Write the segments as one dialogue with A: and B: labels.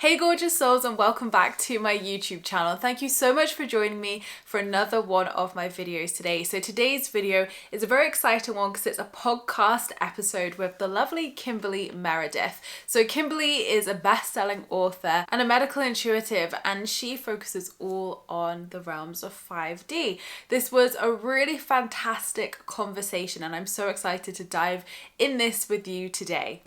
A: Hey gorgeous souls, and welcome back to my YouTube channel. Thank you so much for joining me for another one of my videos today. So today's video is a very exciting one because it's a podcast episode with the lovely Kimberly Meredith. So Kimberly is a best-selling author and a medical intuitive, and she focuses all on the realms of 5D. This was a really fantastic conversation and I'm so excited to dive in this with you today.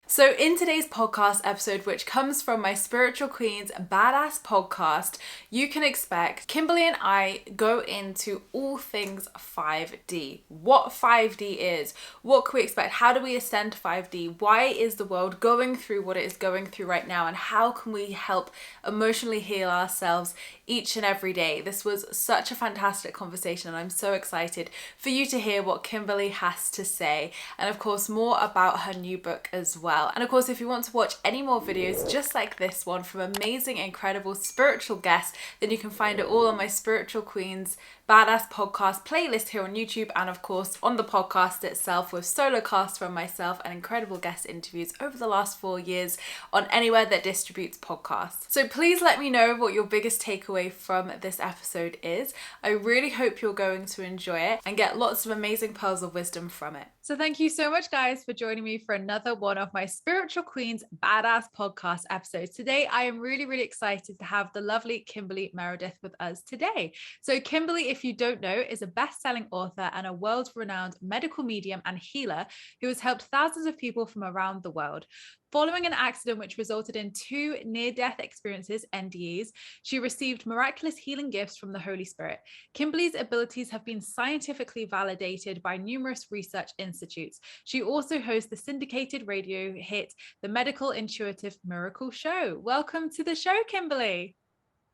A: So in today's podcast episode, which comes from my Spiritual Queens Badass podcast, you can expect Kimberly and I go into all things 5D. What 5D is, what can we expect, how do we ascend to 5D, why is the world going through what it is going through right now, and how can we help emotionally heal ourselves each and every day. This was such a fantastic conversation and I'm so excited for you to hear what Kimberly has to say, and of course more about her new book as well. And of course, if you want to watch any more videos just like this one from amazing, incredible spiritual guests, then you can find it all on my Spiritual Queens Badass podcast playlist here on YouTube, and of course on the podcast itself with solo casts from myself and incredible guest interviews over the last 4 years on anywhere that distributes podcasts. So please let me know what your biggest takeaway from this episode is. I really hope you're going to enjoy it and get lots of amazing pearls of wisdom from it. So thank you so much, guys, for joining me for another one of my Spiritual Queens Badass podcast episodes. Today, I am really excited to have the lovely Kimberly Meredith with us today. So Kimberly, if you don't know, is a best-selling author and a world-renowned medical medium and healer who has helped thousands of people from around the world. Following an accident which resulted in 2 near-death experiences, NDEs, she received miraculous healing gifts from the Holy Spirit. Kimberly's abilities have been scientifically validated by numerous research institutes. She also hosts the syndicated radio hit, The Medical Intuitive Miracle Show. Welcome to the show, Kimberly.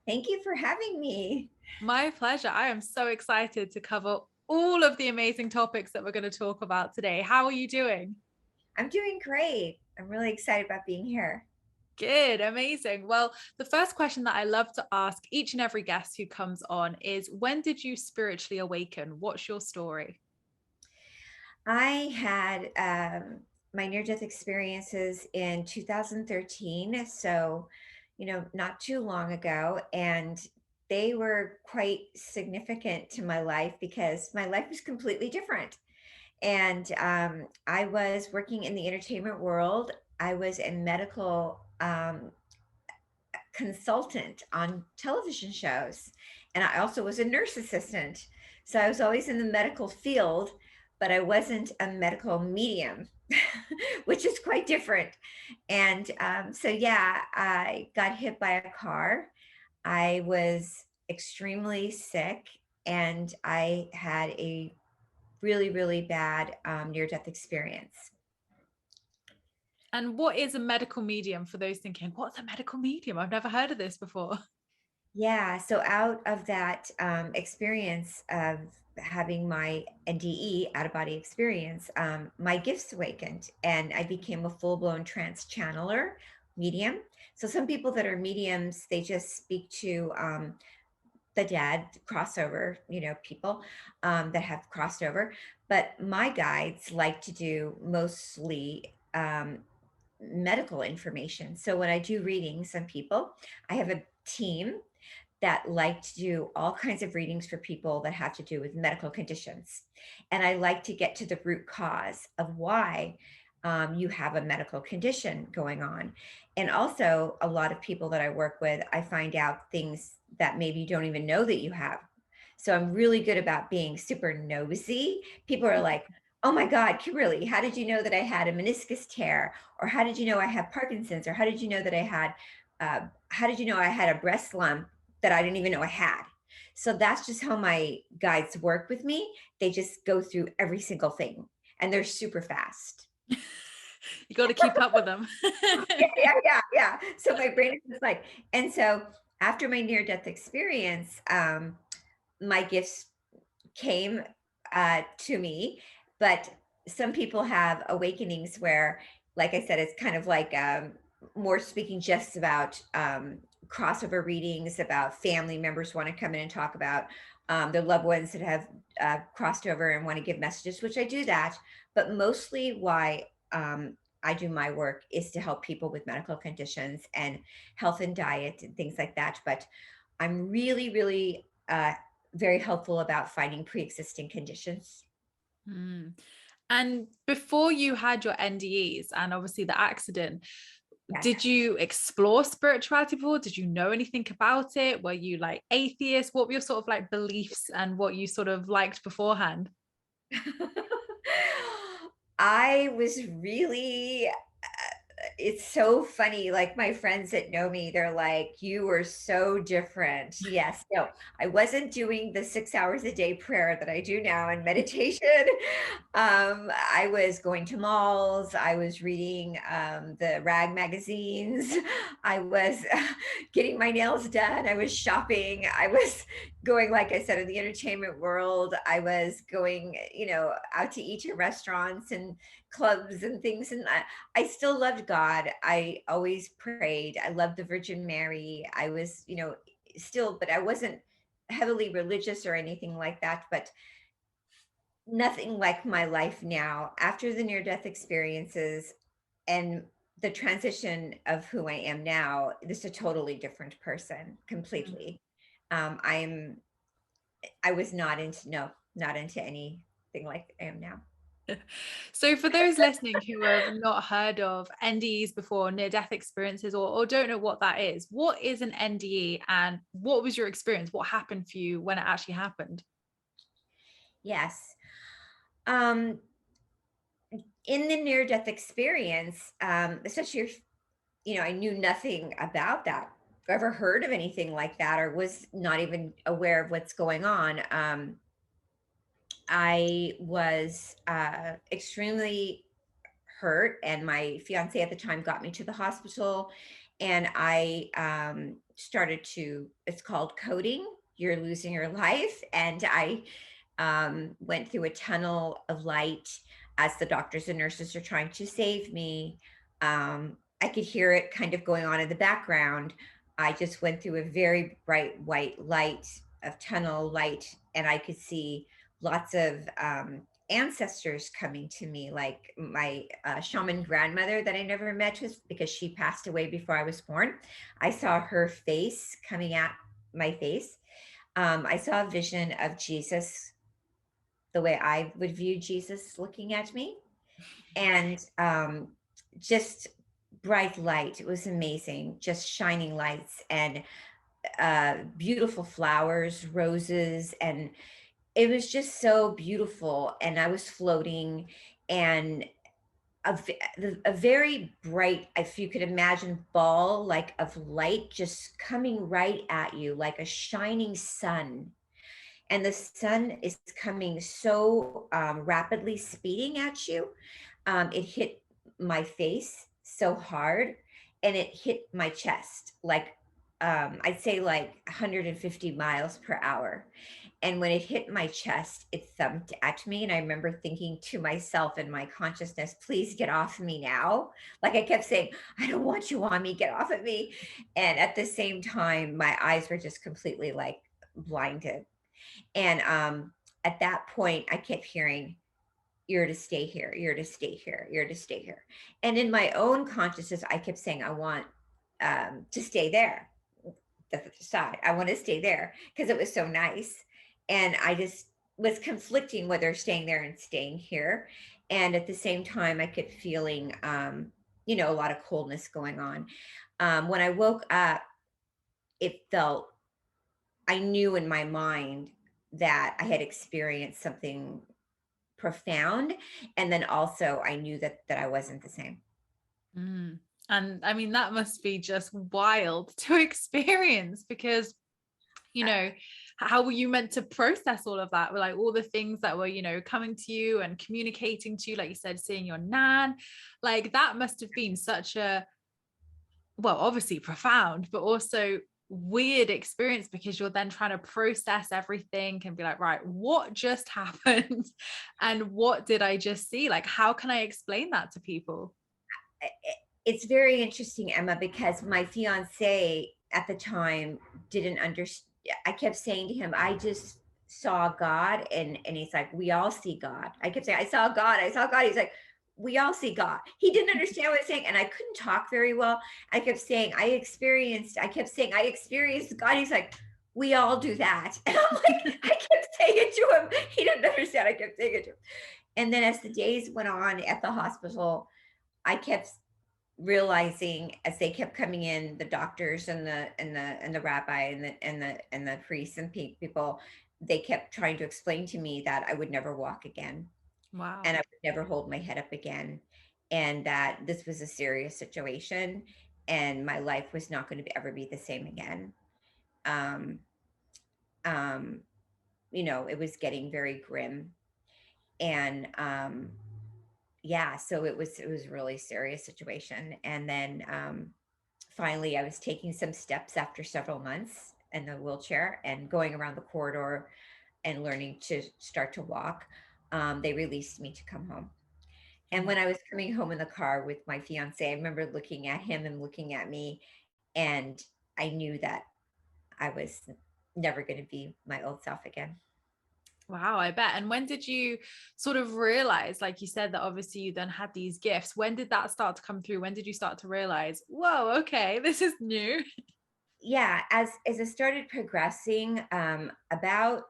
B: Thank you for having me.
A: My pleasure. I am so excited to cover all of the amazing topics that we're going to talk about today. How are you doing?
B: I'm doing great. I'm really excited about being here.
A: Good, amazing. Well, the first question that I love to ask each and every guest who comes on is, when did you spiritually awaken? What's your story?
B: I had my near-death experiences in 2013, so not too long ago, and they were quite significant to my life because my life was completely different. And I was working in the entertainment world. I was a medical consultant on television shows. And I also was a nurse assistant. So I was always in the medical field, but I wasn't a medical medium, which is quite different. And so, yeah, I got hit by a car. I was extremely sick and I had a really bad near-death experience.
A: And what is a medical medium, for those thinking, what's a medical medium? I've never heard of this before.
B: Yeah, so out of that experience of having my NDE, out of body experience, my gifts awakened and I became a full-blown trance channeler medium. So some people that are mediums, they just speak to the dead, crossover, people that have crossed over. But my guides like to do mostly medical information. So when I do readings on people, I have a team that like to do all kinds of readings for people that have to do with medical conditions. And I like to get to the root cause of why you have a medical condition going on. And also, a lot of people that I work with, I find out things that maybe you don't even know that you have. So I'm really good about being super nosy. People are like, oh my God, Kimberly, how did you know that I had a meniscus tear? Or how did you know I have Parkinson's? Or how did you know that I had, how did you know I had a breast lump that I didn't even know I had? So that's just how my guides work with me. They just go through every single thing and they're super fast.
A: You got to keep up with them.
B: Yeah. So my brain is just like, and so after my near death experience, my gifts came to me, but some people have awakenings where, like I said, it's kind of like more speaking just about crossover readings, about family members want to come in and talk about their loved ones that have crossed over and want to give messages, which I do that. But mostly why I do my work is to help people with medical conditions and health and diet and things like that. But I'm really, really very helpful about finding pre-existing conditions.
A: Mm. And before you had your NDEs and obviously the accident,
B: Yes.
A: did you explore spirituality before? Did you know anything about it? Were you like atheist? What were your sort of like beliefs and what you sort of liked beforehand?
B: I was really it's so funny. Like my friends that know me, they're like, "You were so different." Yes, no, I wasn't doing the 6 hours a day prayer that I do now in meditation. I was going to malls. I was reading the rag magazines. I was getting my nails done. I was shopping. I was going, like I said, in the entertainment world. I was going, out to eat in restaurants and clubs and things. And I still loved God. I always prayed. I loved the Virgin Mary. I was, still, but I wasn't heavily religious or anything like that. But nothing like my life now after the near death experiences and the transition of who I am now. This is a totally different person, completely. I'm I was not into no, not into anything like I am now.
A: So for those listening who have not heard of NDEs before, near death experiences, or don't know what that is, what is an NDE and what was your experience? What happened for you when it actually happened?
B: Yes. Um, in the near death experience, especially if, I knew nothing about that, ever heard of anything like that, or was not even aware of what's going on. I was extremely hurt, and my fiance at the time got me to the hospital, and I started to, it's called coding. You're losing your life. And I went through a tunnel of light as the doctors and nurses are trying to save me. I could hear it kind of going on in the background. I just went through a very bright white light of tunnel light, and I could see lots of ancestors coming to me, like my shaman grandmother that I never met with because she passed away before I was born. I saw her face coming at my face. I saw a vision of Jesus the way I would view Jesus looking at me, and just bright light. It was amazing, just shining lights and beautiful flowers, roses, and it was just so beautiful. And I was floating, and a very bright, if you could imagine, ball like of light just coming right at you like a shining sun. And the sun is coming so rapidly, speeding at you. It hit my face so hard, and it hit my chest like I'd say like 150 miles per hour. And when it hit my chest, it thumped at me. And I remember thinking to myself in my consciousness, please get off of me now. Like I kept saying, I don't want you on me, get off of me. And at the same time, my eyes were just completely like blinded. And at that point, I kept hearing, you're to stay here, you're to stay here, you're to stay here. And in my own consciousness, I kept saying, I want to stay there, the side. I want to stay there because it was so nice. And I just was conflicting whether staying there and staying here. And at the same time, I kept feeling, a lot of coldness going on. When I woke up, it felt, I knew in my mind that I had experienced something profound. And then also I knew that I wasn't the same.
A: Mm. And I mean, that must be just wild to experience because, you know, how were you meant to process all of that? Like all the things that were, coming to you and communicating to you, like you said, seeing your nan, like that must have been such a, well, obviously profound, but also weird experience because you're then trying to process everything and be like, right, what just happened? And what did I just see? Like, how can I explain that to people?
B: It's very interesting, Emma, because my fiance at the time didn't understand. I kept saying to him, I just saw God. And he's like, we all see God. I kept saying, I saw God. I saw God. He's like, we all see God. He didn't understand what I was saying. And I couldn't talk very well. I kept saying, I experienced God. He's like, we all do that. And I'm like, I kept saying it to him. He didn't understand. I kept saying it to him. And then as the days went on at the hospital, I kept realizing as they kept coming in, the doctors and the rabbi and the priests and people, they kept trying to explain to me that I would never walk again,
A: Wow.
B: and I would never hold my head up again, and that this was a serious situation, and my life was not going to ever be the same again. um um it was getting very grim. And yeah, so it was a really serious situation. And then finally I was taking some steps after several months in the wheelchair and going around the corridor and learning to start to walk. They released me to come home. And when I was coming home in the car with my fiance, I remember looking at him and looking at me, and I knew that I was never going to be my old self again.
A: Wow, I bet. And when did you sort of realize, like you said, that obviously you then had these gifts? When did that start to come through? When did you start to realize, whoa, okay, this is new?
B: Yeah, as I started progressing, about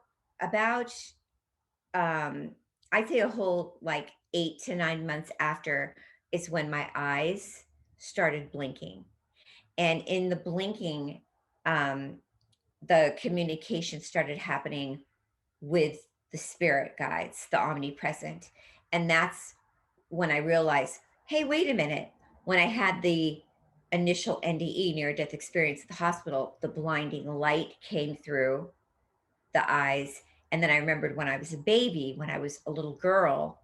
B: um I'd say a whole like 8 to 9 months after is when my eyes started blinking. And in the blinking, um the communication started happening with the spirit guides, the omnipresent. And that's when I realized, hey, wait a minute. When I had the initial NDE, near death experience at the hospital, the blinding light came through the eyes. And then I remembered when I was a baby, when I was a little girl,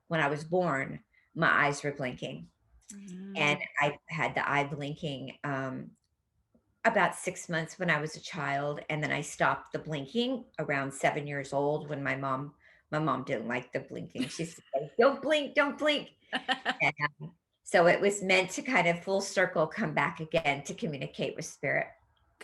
B: when I was born, my eyes were blinking. And
A: Mm.
B: I had the eye blinking about 6 months when I was a child. And then I stopped the blinking around 7 years old when my mom didn't like the blinking. She said, don't blink, don't blink. And so it was meant to kind of full circle come back again to communicate with spirit.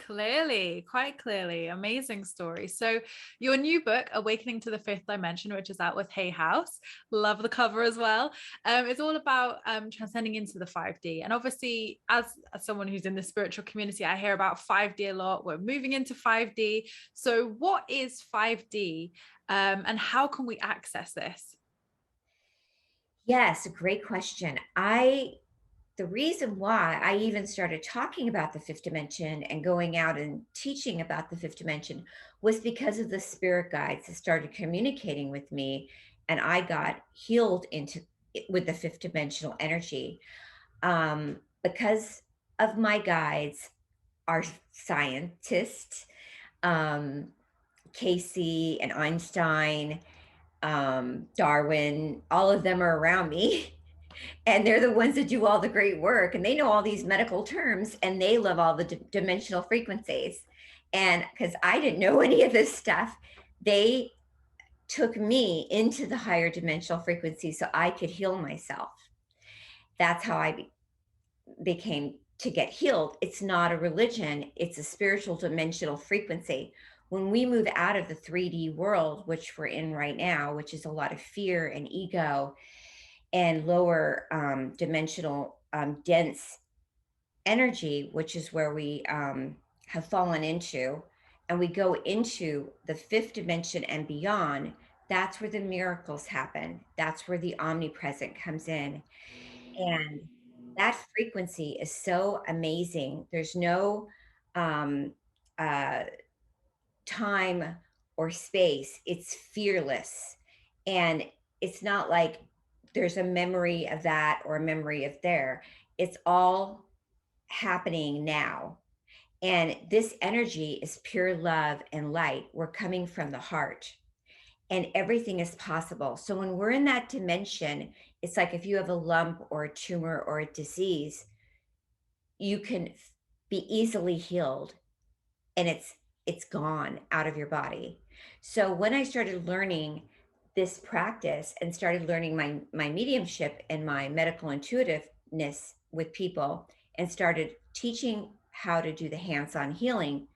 A: Clearly, quite clearly. Amazing story. So, your new book, Awakening to the Fifth Dimension, which is out with Hay House, love the cover as well. It's all about transcending into the 5D. And obviously, as someone who's in the spiritual community, I hear about 5D a lot. We're moving into 5D. So, what is 5D and how can we access this?
B: Yes, a great question. The reason why I even started talking about the fifth dimension and going out and teaching about the fifth dimension was because of the spirit guides that started communicating with me, and I got healed into with the fifth dimensional energy. Because of my guides are scientists, um, Casey and Einstein, Darwin, all of them are around me. And they're the ones that do all the great work, and they know all these medical terms, and they love all the dimensional frequencies. And because I didn't know any of this stuff, they took me into the higher dimensional frequency so I could heal myself. That's how I became to get healed. It's not a religion, it's a spiritual dimensional frequency. When we move out of the 3D world, which we're in right now, which is a lot of fear and ego and lower dimensional dense energy, which is where we have fallen into, and we go into the fifth dimension and beyond, that's where the miracles happen. That's where the omnipresent comes in. And that frequency is so amazing. There's no um, uh, time or space. It's fearless. And it's not like there's a memory of that or a memory of there. It's all happening now. And this energy is pure love and light. We're coming from the heart, and everything is possible. So when we're in that dimension, it's like if you have a lump or a tumor or a disease, you can be easily healed, and it's gone out of your body. So when I started learning this practice and started learning my mediumship and my medical intuitiveness with people and started teaching how to do the hands-on healing,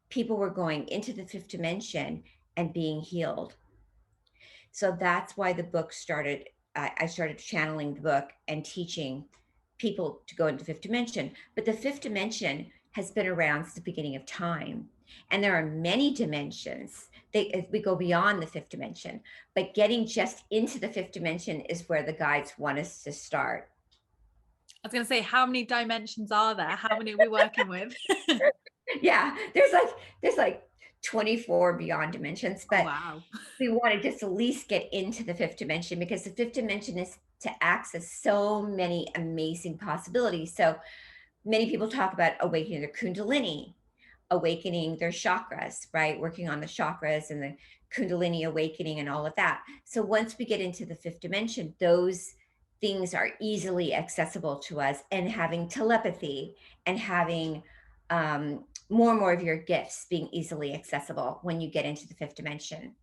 B: people were going into the fifth dimension and being healed. So that's why the book started. I started channeling the book and teaching people to go into fifth dimension. But the fifth dimension has been around since the beginning of time. And there are many dimensions. We go beyond the fifth dimension, but getting just into the fifth dimension is where the guides want us to start.
A: I was going to say, how many dimensions are there? How many are we working with?
B: Yeah, there's like 24 beyond dimensions,
A: Oh,
B: but
A: wow.
B: we want to just at least get into the fifth dimension, because the fifth dimension is to access so many amazing possibilities. So many people talk about awakening their kundalini, awakening their chakras, right? Working on the chakras and the kundalini awakening and all of that. So once we get into the fifth dimension, those things are easily accessible to us, and having telepathy and having more and more of your gifts being easily accessible when you get into the fifth dimension.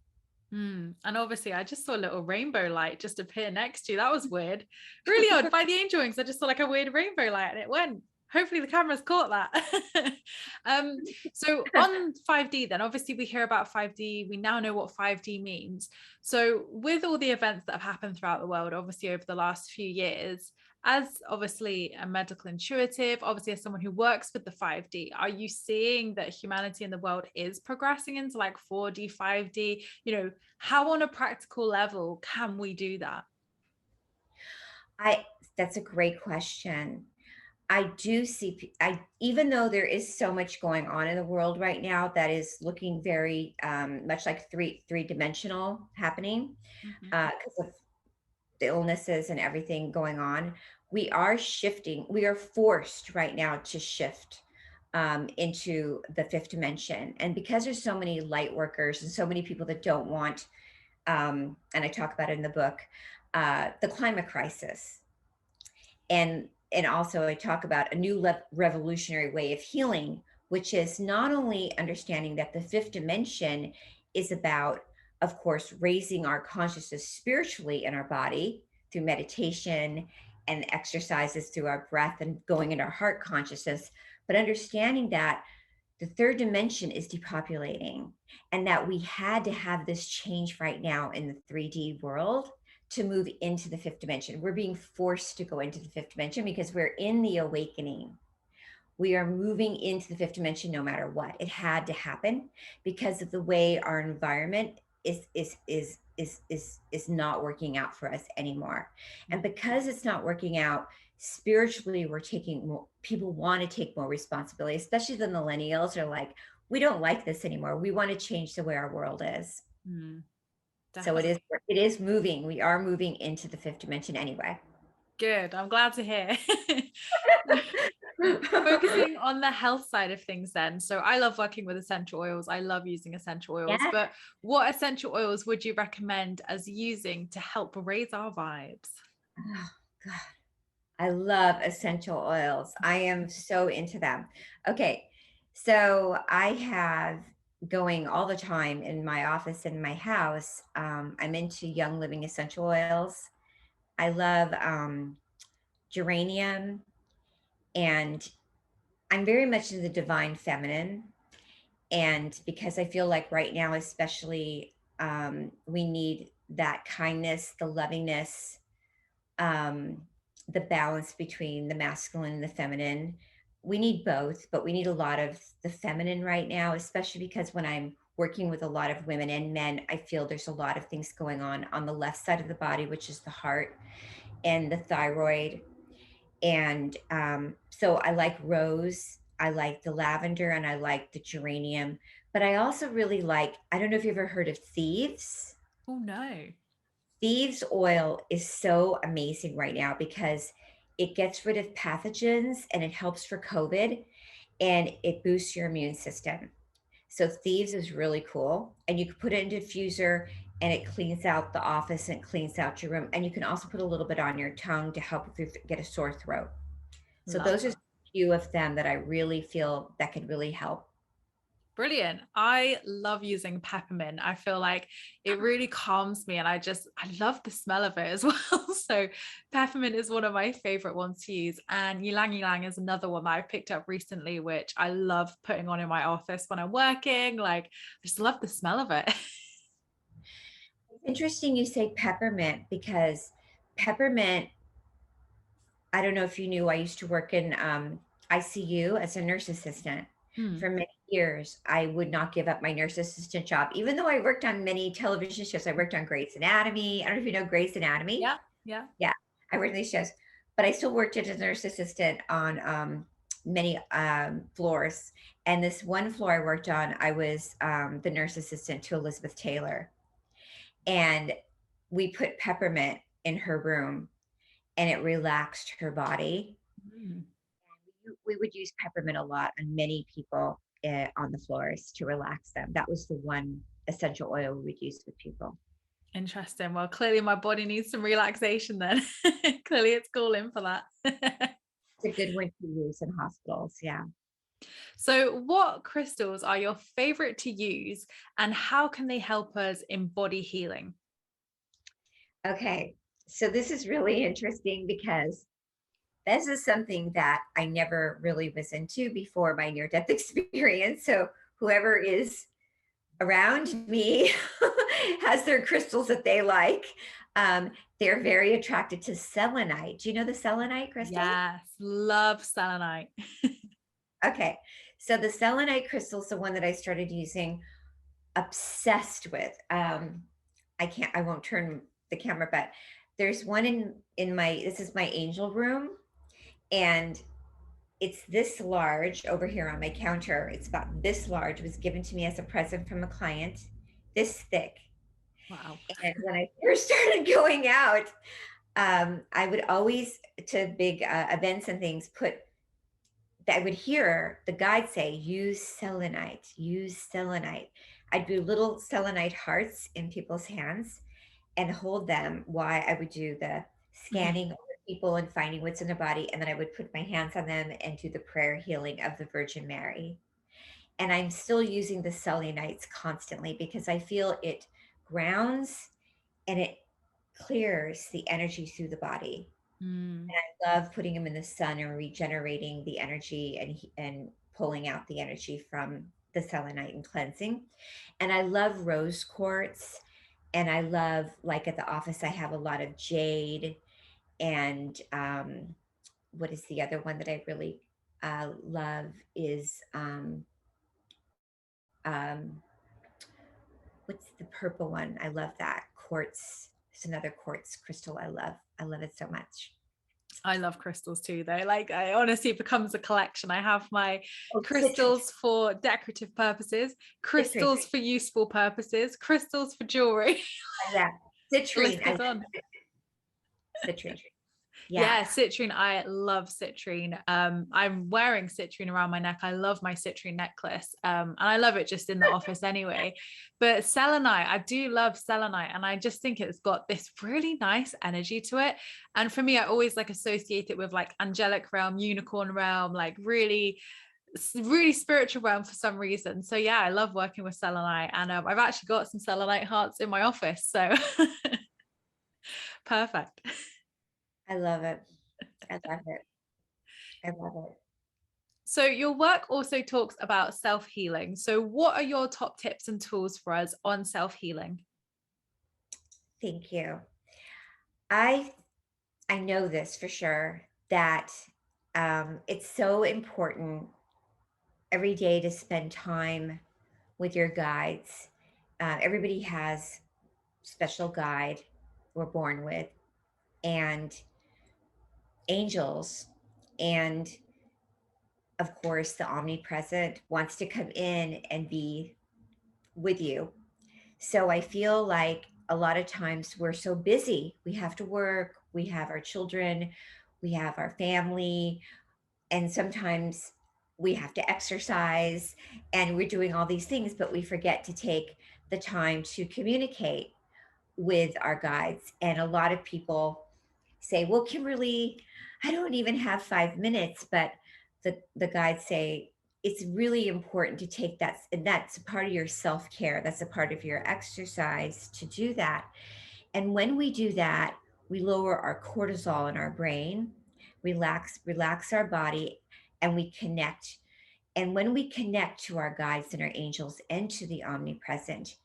A: And obviously, I just saw a little rainbow light just appear next to you. That was weird. Really odd. By the angel wings, I just saw like a weird rainbow light and it went. Hopefully the camera's caught that. So on 5D, then obviously we hear about 5D. We now know what 5D means. So with all the events that have happened throughout the world, obviously over the last few years, as obviously a medical intuitive, obviously as someone who works with the 5D, are you seeing that humanity in the world is progressing into like 4D, 5D? How on a practical level can we do that?
B: That's a great question. I do see, even though there is so much going on in the world right now that is looking very much like three-dimensional happening, because of the illnesses and everything going on, we are shifting. We are forced right now to shift into the fifth dimension. And because there's so many light workers and so many people that don't want, and I talk about it in the book, the climate crisis. And also I talk about a new revolutionary way of healing, which is not only understanding that the fifth dimension is about, of course, raising our consciousness spiritually in our body through meditation and exercises through our breath and going in our heart consciousness, but understanding that the third dimension is depopulating, and that we had to have this change right now in the 3D world to move into the fifth dimension. We're being forced to go into the fifth dimension because we're in the awakening. We are moving into the fifth dimension no matter what. It had to happen because of the way our environment is not working out for us anymore. And because it's not working out spiritually, we're taking more, people want to take more responsibility, especially the millennials are like, we don't like this anymore. We want to change the way our world is. So it is moving. We are moving into the fifth dimension anyway.
A: Good. I'm glad to hear. Focusing on the health side of things then. So I love working with essential oils. I love using essential oils, but what essential oils would you recommend as using to help raise our vibes?
B: Oh, God. I love essential oils. I am so into them. Okay. So I have going all the time in my office and my house. I'm into Young Living essential oils. I love geranium, and I'm very much in the divine feminine. And because I feel like right now, especially, we need that kindness, the lovingness, the balance between the masculine and the feminine. We need both, but we need a lot of the feminine right now, especially because when I'm working with a lot of women and men, I feel there's a lot of things going on the left side of the body, which is the heart and the thyroid. And so I like rose, I like the lavender, and I like the geranium. But I also really like, I don't know if you've ever heard of thieves.
A: Oh, no.
B: Thieves oil is so amazing right now because it gets rid of pathogens and it helps for COVID and it boosts your immune system. So thieves is really cool. And you can put it in a diffuser and it cleans out the office and it cleans out your room. And you can also put a little bit on your tongue to help if you get a sore throat. So
A: Love
B: those are
A: that.
B: a few of them that I really feel that could really help.
A: Brilliant. I love using peppermint. I feel like it really calms me and I love the smell of it as well. So peppermint is one of my favorite ones to use. And ylang ylang is another one that I've picked up recently, which I love putting on in my office when I'm working. Like I just love the smell of it.
B: It's interesting you say peppermint because peppermint, I don't know if you knew, I used to work in ICU as a nurse assistant
A: Hmm.
B: for many years. I would not give up my nurse assistant job, even though I worked on many television shows. I worked on Grey's Anatomy. I don't know if you know Grey's Anatomy.
A: Yeah. Yeah.
B: Yeah, I worked on these shows, but I still worked as a nurse assistant on many floors. And this one floor I worked on, I was the nurse assistant to Elizabeth Taylor. And we put peppermint in her room and it relaxed her body.
A: Mm.
B: We would use peppermint a lot on many people on the floors to relax them. That was the one essential oil we would use with people.
A: Interesting. Well, clearly my body needs some relaxation then. Clearly it's calling for that.
B: It's a good one to use in hospitals. Yeah.
A: So, what crystals are your favorite to use and how can they help us in body healing?
B: Okay. So this is really interesting because this is something that I never really was into before my near death experience. So whoever is around me has their crystals that they like. They're very attracted to selenite. Do you know the selenite crystal?
A: Yes, love selenite.
B: Okay. So the selenite crystal is the one that I started using, obsessed with. I won't turn the camera, but there's one in my, this is my angel room. And it's this large over here on my counter. It's about this large. It was given to me as a present from a client, this thick.
A: Wow.
B: And when I first started going out, I would always, to big events and things, put that I would hear the guide say, use selenite, use selenite. I'd do little selenite hearts in people's hands and hold them while I would do the
A: Mhm.
B: scanning of people and finding what's in their body. And then I would put my hands on them and do the prayer healing of the Virgin Mary. And I'm still using the selenites constantly because I feel it grounds and it clears the energy through the body.
A: Mm.
B: I love putting them in the sun and regenerating the energy and pulling out the energy from the selenite and cleansing. And I love rose quartz. And I love, like at the office, I have a lot of jade and what is the other one that I really love is um, what's the purple one? I love that quartz. It's another quartz crystal I love. I love it so much.
A: I love crystals too, though. Like, I honestly, it becomes a collection. I have my
B: Oh, citrus,
A: crystals for decorative purposes,
B: citrus.
A: crystals for useful purposes, crystals for jewelry.
B: Yeah,
A: The
B: citrine.
A: list
B: I
A: goes
B: love
A: on.
B: citrine. Yeah,
A: Yeah, citrine. I love citrine. I'm wearing citrine around my neck. I love my citrine necklace. And I love it just in the office anyway. But selenite, I do love selenite. And I just think it's got this really nice energy to it. And for me, I always like associate it with like angelic realm, unicorn realm, like really spiritual realm for some reason. So yeah, I love working with selenite. And I've actually got some selenite hearts in my office. So perfect.
B: I love it. I love it. I love it.
A: So, your work also talks about self healing. So, what are your top tips and tools for us on self healing?
B: Thank you. I I know this for sure that it's so important every day to spend time with your guides. Everybody has special guide we're born with, and angels, and of course, the omnipresent wants to come in and be with you. So I feel like a lot of times we're so busy. We have to work, we have our children, we have our family, and sometimes we have to exercise and we're doing all these things, but we forget to take the time to communicate with our guides. And a lot of people say, well, Kimberly, I don't even have 5 minutes, but the guides say, it's really important to take that, and that's a part of your self-care. That's a part of your exercise to do that. And when we do that, we lower our cortisol in our brain, relax our body, and we connect. And when we connect to our guides and our angels and to the omnipresent,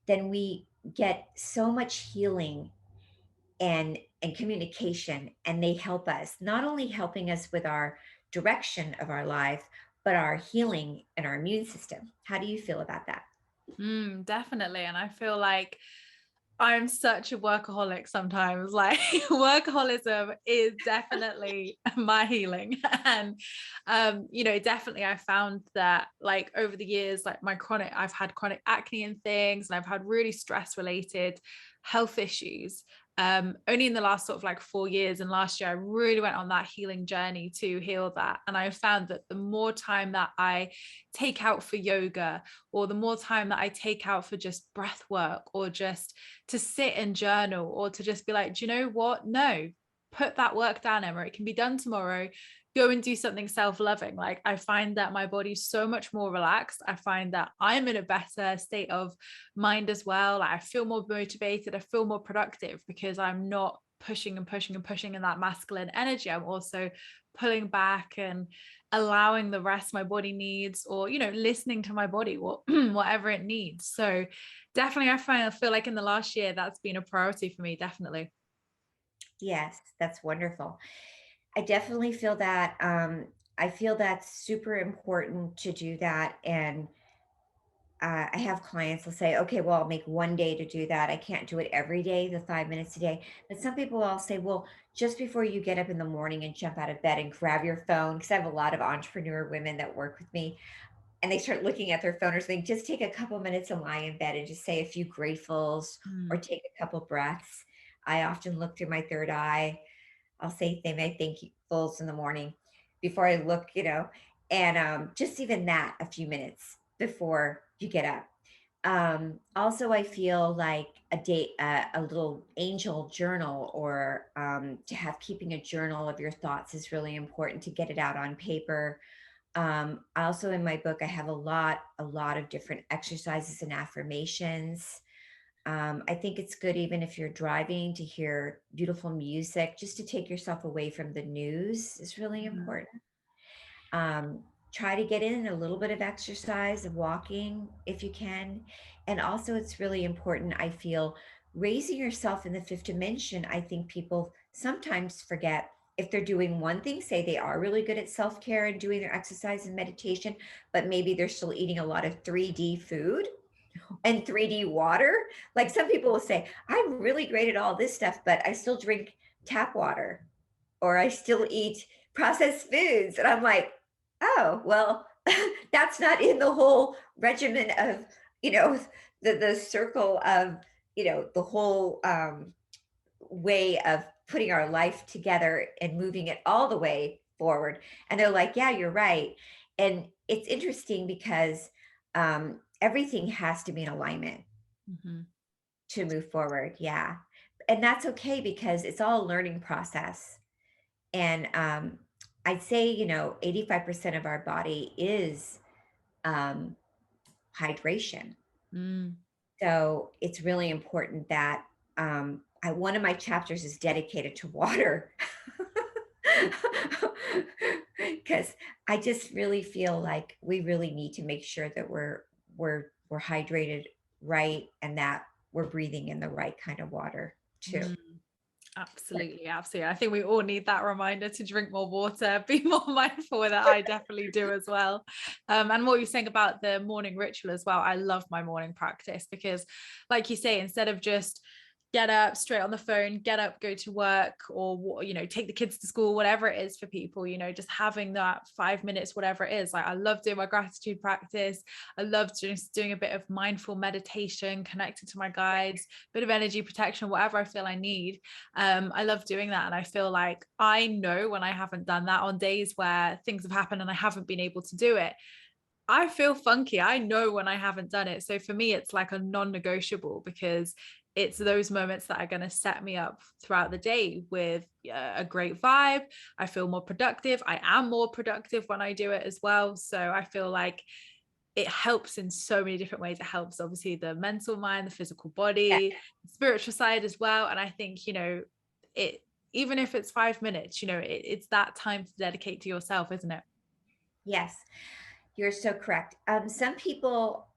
B: then we get so much healing and communication, and they help us, not only helping us with our direction of our life, but our healing and our immune system. How do you feel about that?
A: Definitely. And I feel like I'm such a workaholic sometimes. Like workaholism is definitely my healing. And definitely I found that like over the years, like I've had chronic acne and things, and I've had really stress related health issues. Only in the last sort of like 4 years, and last year I really went on that healing journey to heal that. And I found that the more time that I take out for yoga, or the more time that I take out for just breath work, or just to sit and journal, or to just be like, do you know what? No, put that work down, Emma. It can be done tomorrow. Go and do something self-loving. Like I find that my body's so much more relaxed. I find that I'm in a better state of mind as well. Like I feel more motivated. I feel more productive because I'm not pushing and pushing and pushing in that masculine energy. I'm also pulling back and allowing the rest my body needs, or listening to my body, whatever it needs. So definitely I feel like in the last year that's been a priority for me, definitely.
B: Yes, that's wonderful. I definitely feel that. I feel that's super important to do that. And I have clients will say, okay, well, I'll make one day to do that. I can't do it every day, the 5 minutes a day. But some people I'll say, well, just before you get up in the morning and jump out of bed and grab your phone, because I have a lot of entrepreneur women that work with me, and they start looking at their phone or something, just take a couple minutes and lie in bed and just say a few gratefuls or
A: Mm.
B: take a couple breaths. I often look through my third eye. I'll say my thankfuls in the morning before I look, and just even that a few minutes before you get up. Also, I feel like a little angel journal, or to have keeping a journal of your thoughts is really important to get it out on paper. Also in my book, I have a lot of different exercises and affirmations. I think it's good, even if you're driving, to hear beautiful music, just to take yourself away from the news is really
A: Mhm.
B: important. Try to get in a little bit of exercise, of walking if you can. And also, it's really important, I feel, raising yourself in the fifth dimension. I think people sometimes forget, if they're doing one thing, say they are really good at self care and doing their exercise and meditation, but maybe they're still eating a lot of 3D food and 3D water. Like some people will say, I'm really great at all this stuff, but I still drink tap water, or I still eat processed foods. And I'm like, oh, well, that's not in the whole regimen of, you know, the circle of, the whole way of putting our life together and moving it all the way forward. And they're like, yeah, you're right. And it's interesting because everything has to be in alignment
A: Mhm.
B: to move forward. Yeah. And that's okay, because it's all a learning process. And I'd say, 85% of our body is um, hydration.
A: Mm.
B: So it's really important that one of my chapters is dedicated to water. Because I just really feel like we really need to make sure that we're hydrated right, and that we're breathing in the right kind of water too.
A: Mm. Absolutely, absolutely. I think we all need that reminder to drink more water, be more mindful with it. I definitely do as well. And what you're saying about the morning ritual as well, I love my morning practice because, like you say, instead of just get up straight on the phone, get up, go to work, or take the kids to school, whatever it is for people, just having that 5 minutes, whatever it is. Like I love doing my gratitude practice. I love just doing a bit of mindful meditation, connected to my guides, bit of energy protection, whatever I feel I need. I love doing that. And I feel like I know when I haven't done that, on days where things have happened and I haven't been able to do it, I feel funky. I know when I haven't done it. So for me, it's like a non-negotiable, because it's those moments that are going to set me up throughout the day with a great vibe. I feel more productive. I am more productive when I do it as well. So I feel like it helps in so many different ways. It helps obviously the mental mind, the physical
B: Yeah.
A: body, the spiritual side as well. And I think, it, even if it's 5 minutes, it's that time to dedicate to yourself, isn't it?
B: Yes, you're so correct. Some people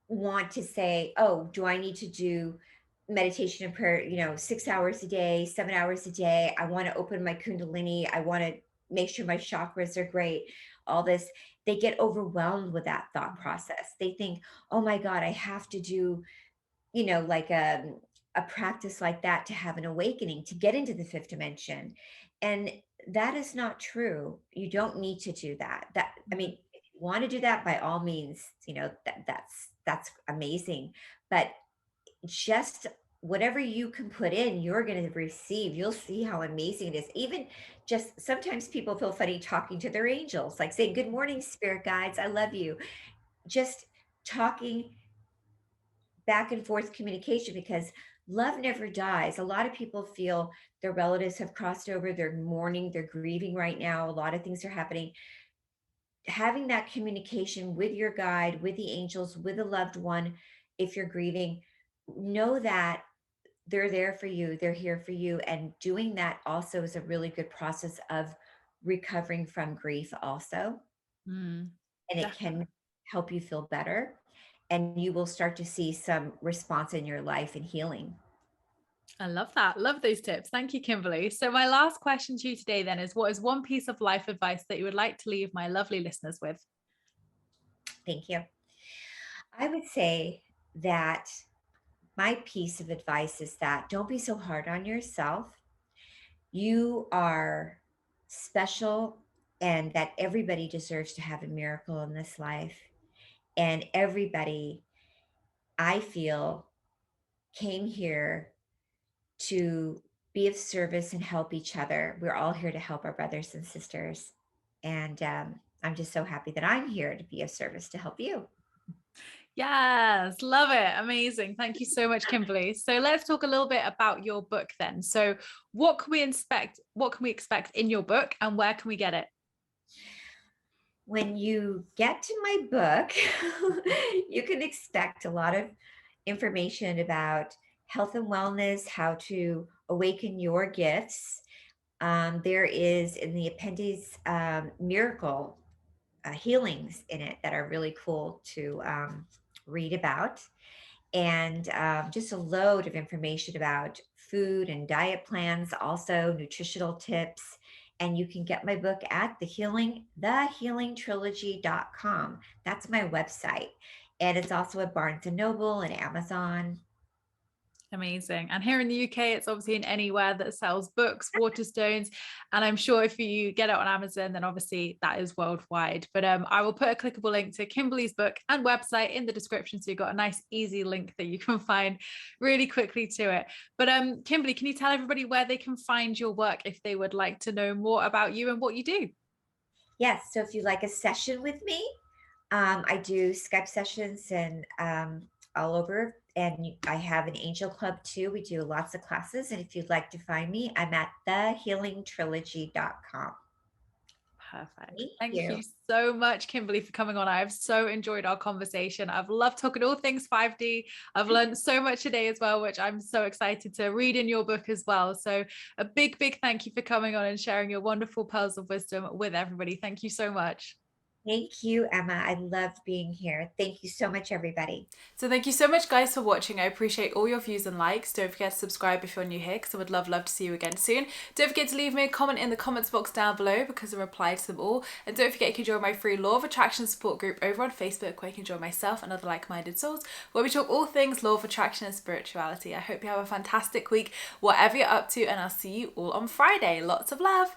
B: want to say, oh, do I need to do meditation and prayer, 6 hours a day, 7 hours a day? I want to open my Kundalini. I want to make sure my chakras are great. All this, they get overwhelmed with that thought process. They think, oh my God, I have to do, like a practice like that to have an awakening, to get into the fifth dimension. And that is not true. You don't need to do that. I
A: Mm.
B: mean, if you want to do that, by all means, that's amazing. But just whatever you can put in, you're going to receive. You'll see how amazing it is. Even just sometimes people feel funny talking to their angels, like saying, good morning, spirit guides. I love you. Just talking back and forth communication, because love never dies. A lot of people feel their relatives have crossed over, they're mourning, they're grieving right now. A lot of things are happening. Having that communication with your guide, with the angels, with a loved one, if you're grieving, know that they're there for you, they're here for you. And doing that also is a really good process of recovering from grief, also.
A: Mm,
B: And it
A: definitely.
B: can help you feel better. And you will start to see some response in your life and healing.
A: I love that. Love those tips. Thank you, Kimberly. So my last question to you today then is, what is one piece of life advice that you would like to leave my lovely listeners with?
B: Thank you. I would say that my piece of advice is that don't be so hard on yourself. You are special, and that everybody deserves to have a miracle in this life. And everybody, I feel, came here to be of service and help each other. We're all here to help our brothers and sisters. And I'm just so happy that I'm here to be of service to help you.
A: Yes, love it. Amazing. Thank you so much, Kimberly. So let's talk a little bit about your book then. So what can we expect? What can we expect in your book, and where can we get it?
B: When you get to my book, you can expect a lot of information about health and wellness, how to awaken your gifts. There is in the appendix miracle healings in it that are really cool to read about, and just a load of information about food and diet plans, also nutritional tips. And you can get my book at thehealingtrilogy.com. That's my website. And it's also at Barnes and Noble and Amazon.
A: Amazing. And here in the UK, it's obviously in anywhere that sells books, Waterstones. And I'm sure if you get it on Amazon, then obviously that is worldwide. But I will put a clickable link to Kimberly's book and website in the description. So you've got a nice, easy link that you can find really quickly to it. But Kimberly, can you tell everybody where they can find your work if they would like to know more about you and what you do?
B: Yes. So if you like a session with me, I do Skype sessions and all over. And I have an angel club too. We do lots of classes. And if you'd like to find me, I'm at thehealingtrilogy.com.
A: Perfect.
B: Thank
A: Thank
B: you.
A: you so much, Kimberly, for coming on. I've so enjoyed our conversation. I've loved talking all things 5D. I've learned so much today as well, which I'm so excited to read in your book as well. So a big, big thank you for coming on and sharing your wonderful pearls of wisdom with everybody. Thank you so much.
B: Thank you, Emma. I loved being here. Thank you so much, everybody.
A: So thank you so much, guys, for watching. I appreciate all your views and likes. Don't forget to subscribe if you're new here, because I would love to see you again soon. Don't forget to leave me a comment in the comments box down below, because I reply to them all. And don't forget you can join my free Law of Attraction support group over on Facebook, where you can join myself and other like-minded souls, where we talk all things Law of Attraction and spirituality. I hope you have a fantastic week, whatever you're up to, and I'll see you all on Friday. Lots of love.